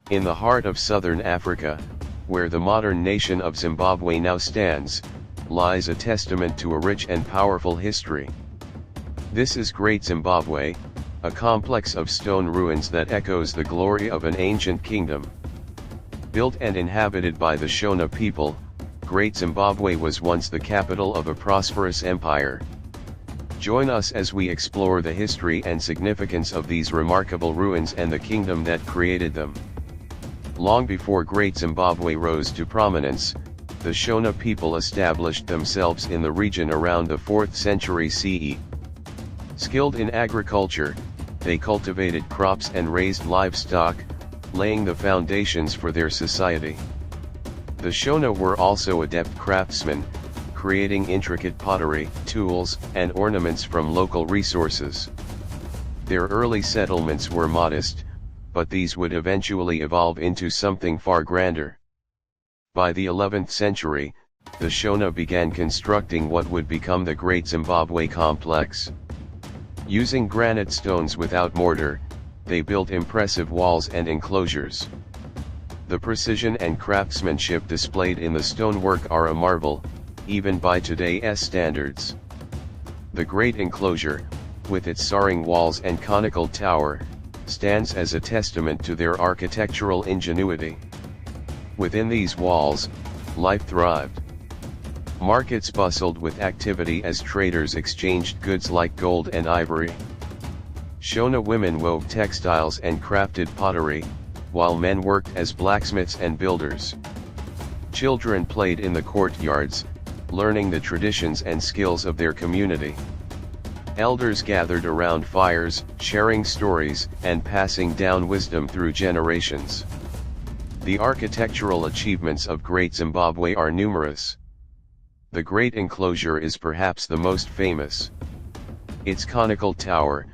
In the heart of southern Africa, where the modern nation of Zimbabwe now stands, lies a testament to a rich and powerful history. This is Great Zimbabwe, a complex of stone ruins that echoes the glory of an ancient kingdom. Built and inhabited by the Shona people, Great Zimbabwe was once the capital of a prosperous empire. Join us as we explore the history and significance of these remarkable ruins and the kingdom that created them. Long before Great Zimbabwe rose to prominence, the Shona people established themselves in the region around the 4th century CE. Skilled in agriculture, they cultivated crops and raised livestock, laying the foundations for their society. The Shona were also adept craftsmen, creating intricate pottery, tools, and ornaments from local resources. Their early settlements were modest, but these would eventually evolve into something far grander. By the 11th century, the Shona began constructing what would become the Great Zimbabwe complex. Using granite stones without mortar, they built impressive walls and enclosures. The precision and craftsmanship displayed in the stonework are a marvel, even by today's standards. The Great Enclosure, with its soaring walls and conical tower, stands as a testament to their architectural ingenuity. Within these walls, life thrived. Markets bustled with activity as traders exchanged goods like gold and ivory. Shona women wove textiles and crafted pottery, while men worked as blacksmiths and builders. Children played in the courtyards, learning the traditions and skills of their community. Elders gathered around fires, sharing stories, and passing down wisdom through generations. The architectural achievements of Great Zimbabwe are numerous. The Great Enclosure is perhaps the most famous. Its conical tower,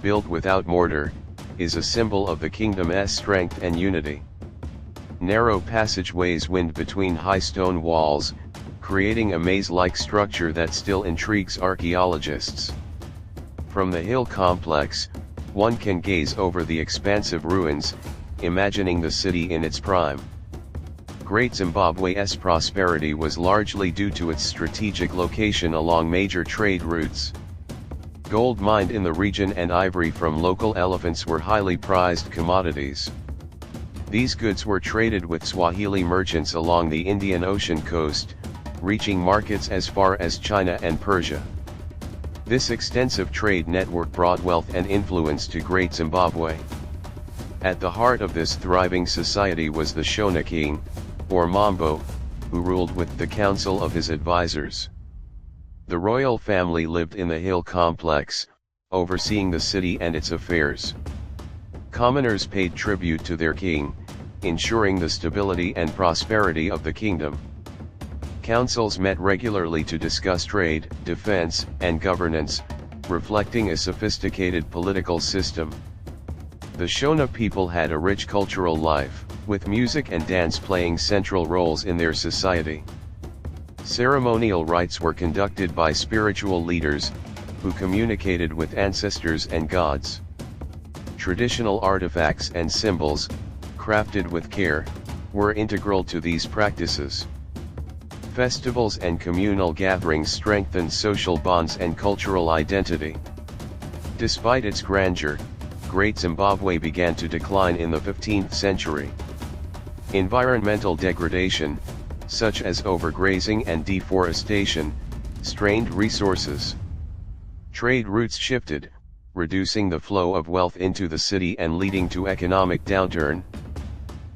built without mortar, is a symbol of the kingdom's strength and unity. Narrow passageways wind between high stone walls, creating a maze-like structure that still intrigues archaeologists. From the hill complex, one can gaze over the expansive ruins, imagining the city in its prime. Great Zimbabwe's prosperity was largely due to its strategic location along major trade routes. Gold mined in the region and ivory from local elephants were highly prized commodities. These goods were traded with Swahili merchants along the Indian Ocean coast, reaching markets as far as China and Persia. This extensive trade network brought wealth and influence to Great Zimbabwe. At the heart of this thriving society was the Shona king, or Mambo, who ruled with the council of his advisors. The royal family lived in the hill complex, overseeing the city and its affairs. Commoners paid tribute to their king, ensuring the stability and prosperity of the kingdom. Councils met regularly to discuss trade, defense, and governance, reflecting a sophisticated political system. The Shona people had a rich cultural life, with music and dance playing central roles in their society. Ceremonial rites were conducted by spiritual leaders, who communicated with ancestors and gods. Traditional artifacts and symbols, crafted with care, were integral to these practices. Festivals and communal gatherings strengthened social bonds and cultural identity. Despite its grandeur, Great Zimbabwe began to decline in the 15th century. Environmental degradation, such as overgrazing and deforestation, strained resources. Trade routes shifted, reducing the flow of wealth into the city and leading to economic downturn.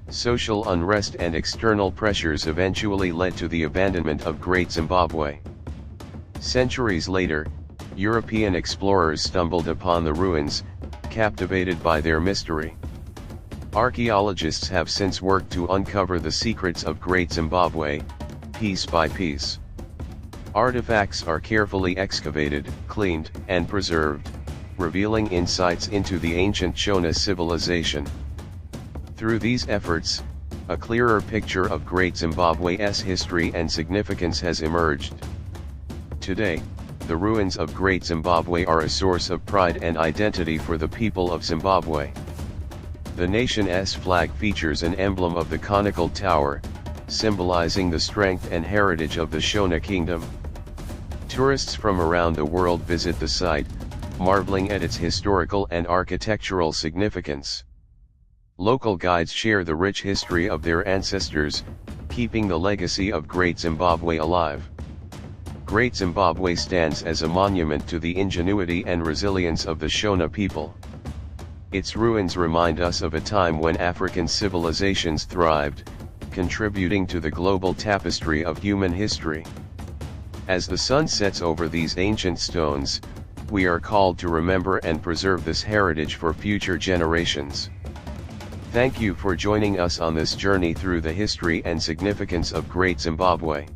Social unrest and external pressures eventually led to the abandonment of Great Zimbabwe. Centuries later, European explorers stumbled upon the ruins, captivated by their mystery. Archaeologists have since worked to uncover the secrets of Great Zimbabwe, piece by piece. Artifacts are carefully excavated, cleaned, and preserved, revealing insights into the ancient Shona civilization. Through these efforts, a clearer picture of Great Zimbabwe's history and significance has emerged. Today, the ruins of Great Zimbabwe are a source of pride and identity for the people of Zimbabwe. The nation's flag features an emblem of the conical tower, symbolizing the strength and heritage of the Shona kingdom. Tourists from around the world visit the site, marveling at its historical and architectural significance. Local guides share the rich history of their ancestors, keeping the legacy of Great Zimbabwe alive. Great Zimbabwe stands as a monument to the ingenuity and resilience of the Shona people. Its ruins remind us of a time when African civilizations thrived, contributing to the global tapestry of human history. As the sun sets over these ancient stones, we are called to remember and preserve this heritage for future generations. Thank you for joining us on this journey through the history and significance of Great Zimbabwe.